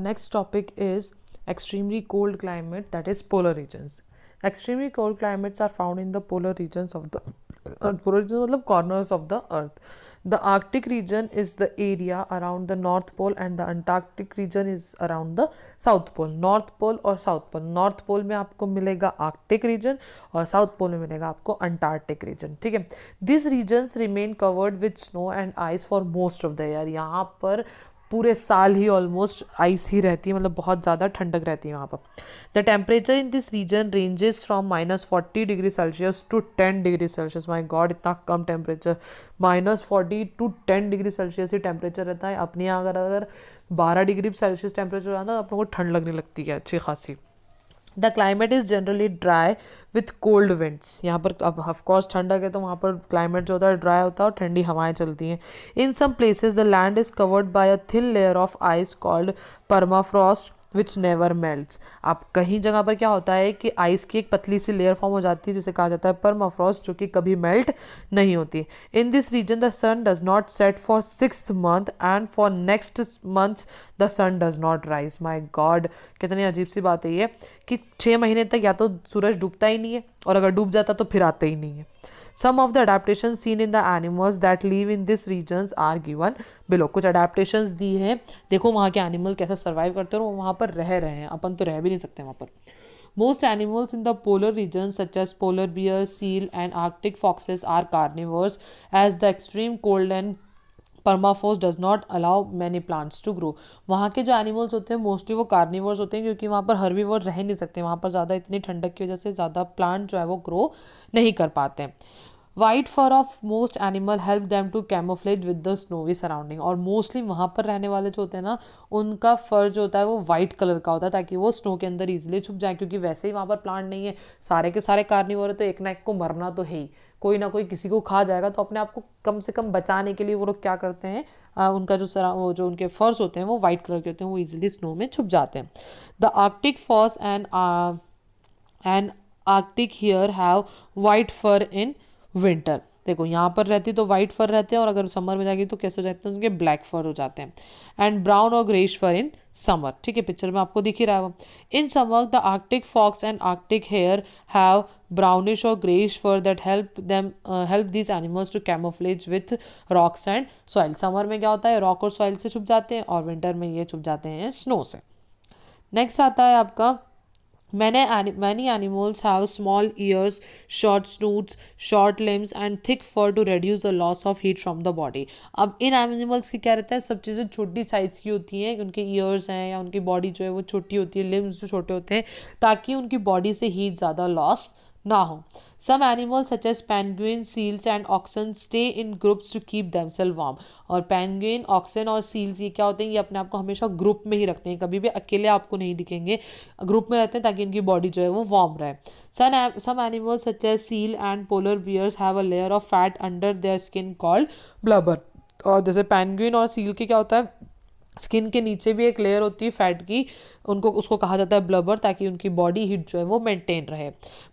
next topic is extremely cold climate, that is polar regions. Extremely cold climates are found in the polar regions of the earth. Polar regions मतलब corners of the earth. The Arctic region is the area around the North Pole and the Antarctic region is around the South Pole. North Pole और South Pole. North Pole में आपको मिलेगा Arctic region और South Pole में मिलेगा आपको Antarctic region. ठीक है. These regions remain covered with snow and ice for most of the year. यहाँ पर पूरे साल ही ऑलमोस्ट आइस ही रहती है, मतलब बहुत ज़्यादा ठंडक रहती है वहाँ पर. The temperature in this region ranges from -40 degree Celsius to 10 degree Celsius. My God, इतना कम टेम्परेचर. -40 टू 10 डिग्री सेल्सियस ही टेम्परेचर रहता है. अपने यहाँ अगर 12 डिग्री सेल्सियस टेम्परेचर रहता है तो अपने को ठंड लगने लगती है अच्छी खासी. The climate is generally dry with cold winds. यहाँ पर अब ऑफकोर्स ठंडक है तो वहाँ पर क्लाइमेट जो होता है ड्राई होता है और ठंडी हवाएं चलती हैं. In some places the land is covered by a thin layer of ice called permafrost which never melts. आप कहीं जगह पर क्या होता है कि आइस की एक पतली सी लेयर फॉर्म हो जाती है जिसे कहा जाता है परमाफ्रॉस्ट, जो कि कभी मेल्ट नहीं होती. In this region the sun does not set for 6 months and for next months the sun does not rise. My god, कितनी अजीब सी बात है ये कि 6 महीने तक या तो सूरज डूबता ही नहीं है और अगर डूब जाता तो फिर आता ही नहीं है. Some of the adaptations seen in the animals that live in these regions are given below. कुछ adaptations दी हैं. देखो वहाँ के animal कैसे survive करते हैं और वो वहाँ पर रह रहे हैं. अपन तो रह भी नहीं सकते वहाँ पर. Most animals in the polar regions such as polar bears, seal and arctic foxes are carnivores as the extreme cold and permafrost does not allow many plants to grow. वहाँ के जो एनिमल्स होते हैं मोस्टली वो carnivores होते हैं क्योंकि वहाँ पर हर्बीवर रह नहीं सकते. वहाँ पर ज़्यादा इतनी ठंडक की वजह से ज़्यादा प्लांट जो है वो ग्रो नहीं कर पाते हैं. White fur of most animal help them to camouflage with the snowy surrounding. और मोस्टली वहाँ पर रहने वाले जो होते हैं ना उनका फर जो होता है वो वाइट कलर का होता है ताकि वो स्नो के अंदर ईजिली छुप जाए, क्योंकि वैसे ही वहाँ पर प्लांट नहीं है. सारे के सारे कार्निवोर है तो एक ना एक को मरना तो है ही, कोई ना कोई किसी को खा जाएगा. तो अपने आप को कम से कम बचाने के लिए वो लोग क्या करते हैं, उनका वो जो उनके फर्स होते हैं वो वाइट कलर के होते हैं, वो इजीली स्नो में छुप जाते हैं. The Arctic fox and Arctic hare have white fur in winter. देखो यहाँ पर रहती तो वाइट फर रहते हैं और अगर समर में जाएगी तो कैसे हो जाते हैं, उनके ब्लैक फर हो जाते हैं. एंड ब्राउन और ग्रेइश फर इन समर. ठीक है, पिक्चर में आपको दिख ही रहा है वो. In summer the Arctic fox and Arctic hare have brownish और greyish fur that help these animals to camouflage with rocks and soil. Summer में क्या होता है, रॉक और सॉइल से छुप जाते हैं और विंटर में ये छुप जाते हैं स्नो से. नेक्स्ट आता है आपका Many animals have small ears, short snoots, short limbs and thick fur to reduce the loss of heat from the body. अब इन एनिमल्स की क्या रहता है, सब चीज़ें छोटी साइज़ की होती हैं. उनके ईयर्स हैं या उनकी बॉडी जो है वो छोटी होती है, लिम्स जो छोटे होते हैं ताकि उनकी बॉडी से हीट ज़्यादा लॉस ना हो. Some animals such as penguins, seals and oxen stay in groups to keep themselves warm. और पेंगुइन, ऑक्सन और सील्स ये क्या होते हैं, ये अपने आप को हमेशा ग्रुप में ही रखते हैं, कभी भी अकेले आपको नहीं दिखेंगे, ग्रुप में रहते हैं ताकि इनकी बॉडी जो है वो वार्म रहे. Some animals such as seal and polar bears have a layer of fat under their skin called blubber. और जैसे पेंगुइन और सील के क्या होता है, स्किन के नीचे भी एक लेयर होती है फैट की, उसको कहा जाता है ब्लबर, ताकि उनकी बॉडी हीट जो है वो मेंटेन रहे.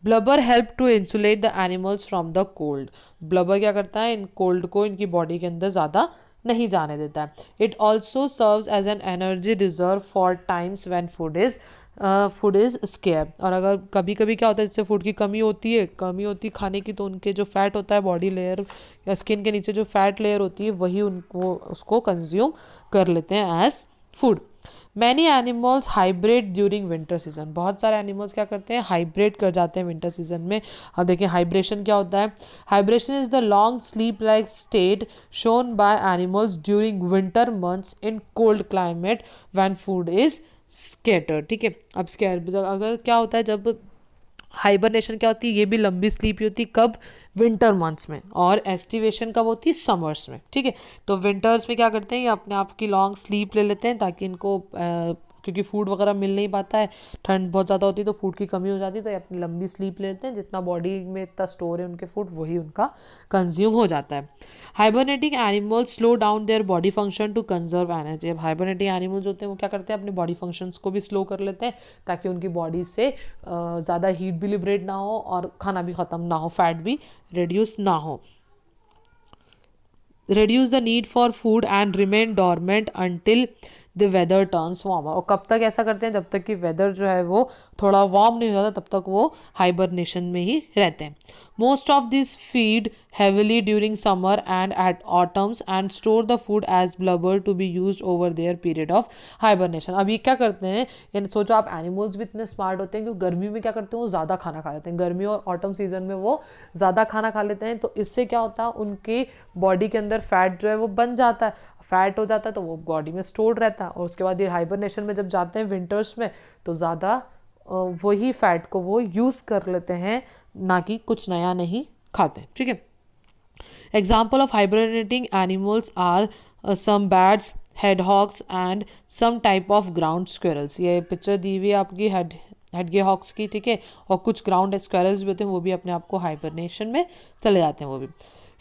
Blubber help to insulate the animals from the cold. Blubber क्या करता है, इन कोल्ड को इनकी बॉडी के अंदर ज़्यादा नहीं जाने देता है. It also serves as an energy reserve for times when food is scarce. और अगर कभी कभी क्या होता है, जैसे फूड की कमी होती है खाने की, तो उनके जो फैट होता है बॉडी लेयर या स्किन के नीचे जो फैट लेयर होती है वही उसको कंज्यूम कर लेते हैं as food. Many animals hybrid during winter season. बहुत सारे एनिमल्स क्या करते हैं, हाइब्रिड कर जाते हैं विंटर सीजन में. अब देखिए हाइब्रेशन क्या होता है. Hibernation is the long sleep like state shown by animals during winter months in cold climate when food is scattered. ठीक है, अब अगर क्या होता है, जब हाइबरनेशन क्या होती है, ये भी लंबी स्लीप होती है, कब, विंटर मंथ्स में, और एस्टिवेशन कब होती है, समर्स में. ठीक है, तो विंटर्स में क्या करते हैं, ये अपने आप की लॉन्ग स्लीप ले लेते हैं ताकि इनको क्योंकि फूड वगैरह मिल नहीं पाता है, ठंड बहुत ज़्यादा होती है तो फूड की कमी हो जाती है, तो ये अपनी लंबी स्लीप लेते हैं, जितना बॉडी में इतना स्टोर है उनके फूड वही उनका कंज्यूम हो जाता है. Hibernating animals slow down their body function to conserve energy. अब हाइबरनेटिंग एनिमल्स होते हैं वो क्या करते हैं, अपने बॉडी फंक्शंस को भी स्लो कर लेते हैं ताकि उनकी बॉडी से ज़्यादा हीट भी लिबरेट ना हो और खाना भी ख़त्म ना हो, फैट भी रिड्यूस ना हो. reduce the need for food and remain dormant until the weather turns warmer. और कब तक ऐसा करते हैं? जब तक कि वेदर जो है वो थोड़ा वार्म नहीं हो जाता, तब तक वो हाइबरनेशन में ही रहते हैं। Most of this feed heavily during summer and at autumns and store the food as blubber to be used over their period of hibernation। अब ये क्या करते हैं, यानी सोचो आप, एनिमल्स भी इतने स्मार्ट होते हैं कि गर्मी में क्या करते हैं, वो ज़्यादा खाना खा लेते हैं। गर्मी और ऑटम सीजन में वो ज़्यादा खाना खा लेते हैं, तो इससे क्या होता है, उनकी बॉडी के अंदर फैट जो है वो बन जाता है। फैट हो जाता है तो वो बॉडी में स्टोर्ड रहता है, और उसके बाद ये हाइबरनेशन में जब जाते हैं विंटर्स में, तो ज़्यादा वही फैट को वो यूज़ कर लेते हैं, ना कि कुछ नया नहीं खाते। ठीक है। Example of hibernating animals are some bats, hedgehogs and some type of ground squirrels। ये पिक्चर दी हुई है आपकी हेडगेहॉग्स की, ठीक है। और कुछ ग्राउंड स्क्वेरल्स भी होते हैं, वो भी अपने आप को हाइबरनेशन में चले जाते हैं वो भी।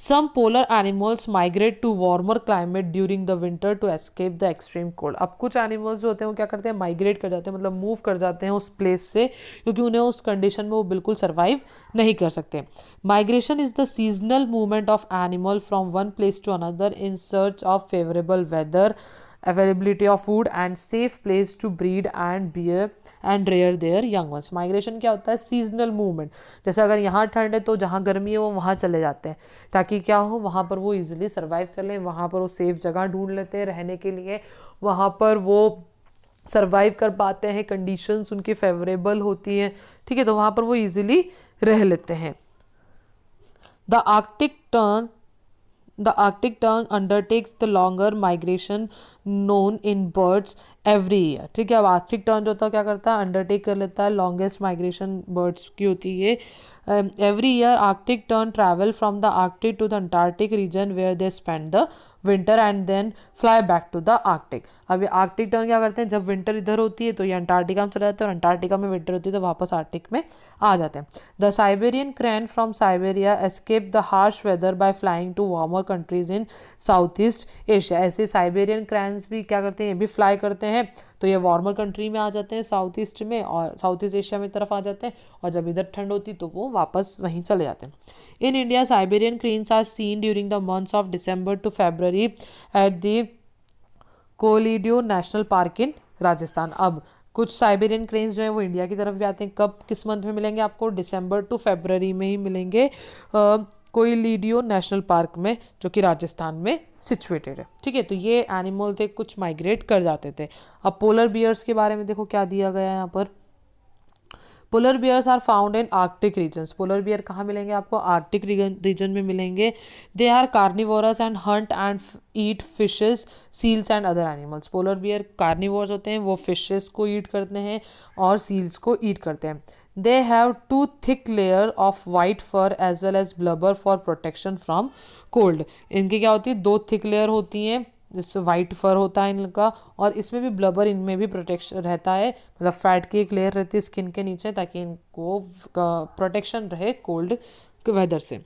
Some polar animals migrate to warmer climate during the winter to escape the extreme cold. अब कुछ एनिमल्स जो होते हैं वो क्या करते हैं, माइग्रेट कर जाते हैं, मतलब मूव कर जाते हैं उस प्लेस से, क्योंकि उन्हें उस कंडीशन में वो बिल्कुल सर्वाइव नहीं कर सकते। Migration is the seasonal movement of animal from one place to another in search of favourable weather, availability of food and safe place to breed and bear and rear their young ones. Migration क्या होता है, seasonal movement. जैसे अगर यहाँ ठंड है तो जहाँ गर्मी है वो वहाँ चले जाते हैं, ताकि क्या हो, वहाँ पर वो इजीली सर्वाइव कर लें, वहाँ पर वो सेफ जगह ढूंढ लेते हैं रहने के लिए, वहाँ पर वो सर्वाइव कर पाते हैं, कंडीशंस उनकी फेवरेबल होती हैं, ठीक है, तो वहाँ पर वो इजीली रह लेते हैं। The Arctic tern undertakes the longer migration known in birds every year। ठीक है। अब आर्कटिक टर्न जो होता है क्या करता है, अंडरटेक कर लेता है, लॉन्गेस्ट माइग्रेशन बर्ड्स की होती है। Every year Arctic tern travel from the Arctic to the Antarctic region where they spend the winter and then fly back to the Arctic. अब ये आर्कटिक टर्न क्या करते हैं, जब विंटर इधर होती है तो ये अंटार्कटिका में चले जाते हैं, और अंटार्कटिका में विंटर होती है तो वापस आर्कटिक में आ जाते हैं। The Siberian crane from Siberia escape the harsh weather by flying to warmer countries in South East Asia. ऐसे साइबेरियन क्रैन्स भी क्या करते हैं, ये भी फ्लाई करते हैं, तो ये वार्मर कंट्री में आ जाते हैं, साउथ ईस्ट में, और साउथ ईस्ट एशिया में तरफ आ जाते हैं, और जब इधर ठंड होती तो वो वापस वहीं चले जाते हैं। In India Siberian cranes are seen during the months of December to February at the Keoladeo National Park in Rajasthan. अब कुछ साइबेरियन क्रेन्स जो हैं वो इंडिया की तरफ भी आते हैं। कब, किस मंथ में मिलेंगे आपको, दिसंबर टू फरवरी में ही मिलेंगे कोइलिडियो नेशनल पार्क में, जो कि राजस्थान में सिचुएटेड है। ठीक है, तो ये एनिमल थे, कुछ माइग्रेट कर जाते थे। अब पोलर बियर्स के बारे में देखो क्या दिया गया है यहाँ पर। Polar bears are found in Arctic regions. Polar bear कहाँ मिलेंगे आपको, आर्कटिक रीजन में मिलेंगे। They are carnivorous and hunt and eat fishes, seals and other animals. Polar bear carnivorous होते हैं, वो फिशेस को ईट करते हैं और सील्स को ईट करते हैं। They have two thick layer of white fur as well as blubber for protection from cold। इनकी क्या होती है, दो थिक लेयर होती हैं, जिससे वाइट फर होता है इनका, और इसमें भी ब्लबर, इनमें भी प्रोटेक्शन रहता है, मतलब फैट की एक लेयर रहती है स्किन के नीचे, ताकि इनको प्रोटेक्शन रहे कोल्ड के वेदर से।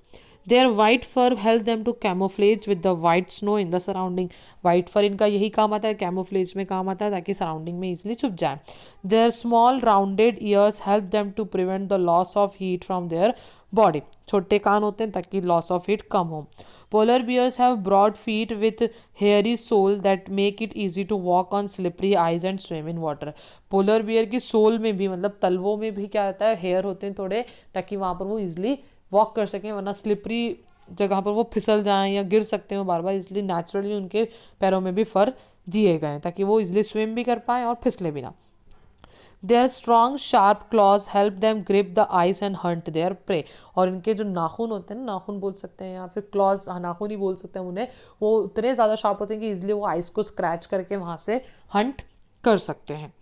Their white fur helps them to camouflage with the white snow in the surrounding। white fur इनका यही काम आता है, camouflage में काम आता है, ताकि सराउंडिंग में easily छुप जाए। Their small rounded ears help them to prevent the loss of heat from their body। छोटे कान होते हैं ताकि loss of heat कम हो। Polar bears have broad feet with hairy sole that make it easy to walk on slippery ice and swim in water। polar bear की soul में भी, मतलब तलवों में भी क्या आता है, हेयर होते हैं थोड़े, ताकि वहाँ पर वो easily वॉक कर सकें, वरना स्लिपरी जगह पर वो फिसल जाएं या गिर सकते हैं बार बार, इसलिए नेचुरली उनके पैरों में भी फर दिए गए हैं ताकि वो इजिली स्विम भी कर पाएँ और फिसले भी ना। Their strong sharp claws help them grip the ice and hunt their prey. और इनके जो नाखून होते हैं ना, नाखून बोल सकते हैं या फिर क्लॉज, नाखून ही बोल सकते हैं उन्हें, वो उतने ज़्यादा शार्प होते हैं कि इजिली वो आइस को स्क्रैच करके वहाँ से हंट कर सकते हैं।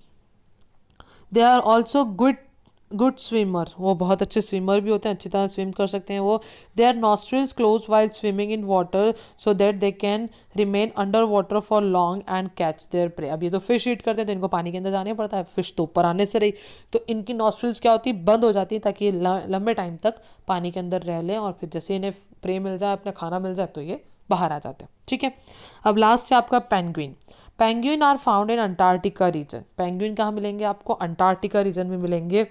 They are also good swimmer, वो बहुत अच्छे स्विमर भी होते हैं, अच्छी तरह स्विम कर सकते हैं वो। They are nostrils close while swimming in water so that they can remain under water for long and catch their prey. अब ये तो फिश ईट करते हैं तो इनको पानी के अंदर जाना पड़ता है, फिश तो ऊपर आने से रही, तो इनकी नॉस्ट्रिल्स क्या होती है, बंद हो जाती है, ताकि ये लंबे टाइम तक पानी के अंदर रह लें, और फिर जैसे इन्हें प्रे मिल जाए, अपना खाना मिल जाए, तो ये बाहर आ जाते हैं। ठीक है, अब लास्ट है आपका penguin. Penguin are found in Antarctica region. Penguin कहाँ मिलेंगे आपको, अंटार्कटिका रीजन में मिलेंगे।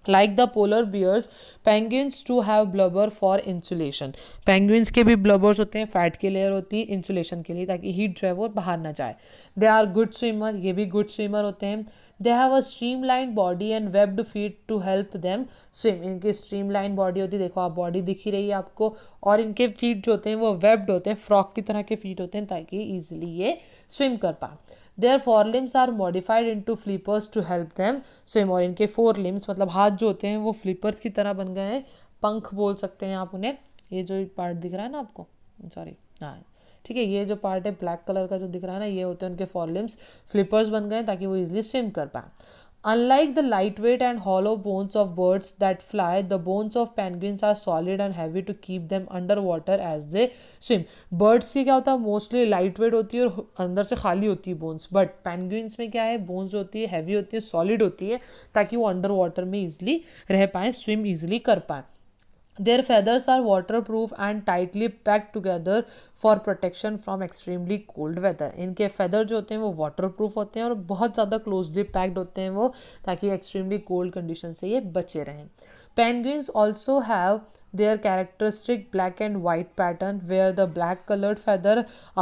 Like the polar bears penguins too have blubber for insulation. Penguins के भी ब्लबर्स होते हैं, फैट की लेयर होती है इंसुलेशन के लिए, ताकि हीट जो है वो बाहर ना जाए। दे आर गुड स्विमर, ये भी गुड स्विमर होते हैं। They have a streamline body and webbed feet to help them swim. इनकी स्ट्रीमलाइन बॉडी होती है, देखो आप बॉडी दिख ही रही है आपको, और इनके फीट जो होते हैं वो वेब्ड होते हैं, फ्रॉक की तरह के फीट होते हैं, ताकि ईजिली ये स्विम कर पाए। Their fore limbs are modified into flippers to help them swim. और इनके फोर लिम्स मतलब हाथ जो होते हैं वो फ्लिपर्स की तरह बन गए हैं, पंख बोल सकते हैं आप उन्हें। ये जो पार्ट दिख रहा है ना आपको, सॉरी, हाँ ठीक है, ये जो पार्ट है ब्लैक कलर का जो दिख रहा है ना, ये होते हैं उनके फोर लिम्स, फ्लिपर्स बन गए ताकि वो इजिली स्विम कर पाए। Unlike the lightweight and hollow bones of birds that fly, the bones of penguins are solid and heavy to keep them underwater as they swim. Birds की क्या होता है, मोस्टली लाइट वेट होती है और अंदर से खाली होती है बोन्स, बट पेंगुइन्स में क्या है, बोन्स होती है, हैवी होती है, सॉलिड होती है, ताकि वो अंडर वाटर में ईजिली रह पाए, स्विम ईजिली कर पाए। Their feathers are waterproof and tightly packed together for protection from extremely cold weather. इनके feather जो होते हैं वो waterproof होते हैं और बहुत ज़्यादा closely packed होते हैं वो, ताकि extremely cold condition से ये बचे रहें। Penguins also have their characteristic black and white pattern where the black colored feather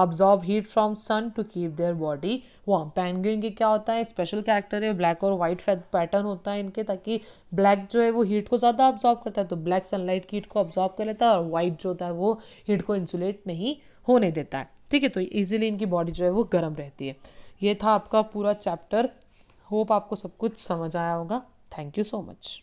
absorb heat from sun to keep their body warm. Penguin की क्या होता है, स्पेशल कैरेक्टर है, ब्लैक और वाइट पैटर्न होता है इनके, ताकि ब्लैक जो है वो हीट को ज़्यादा अब्जॉर्ब करता है, तो ब्लैक सनलाइट की हीट को अब्जॉर्ब कर लेता है, और वाइट जो होता है वो हीट को इंसुलेट नहीं होने देता है। ठीक है, तो इजीली इनकी बॉडी जो है वो गर्म रहती है। ये था आपका पूरा चैप्टर। होप आपको सब कुछ समझ आया होगा। Thank you so much.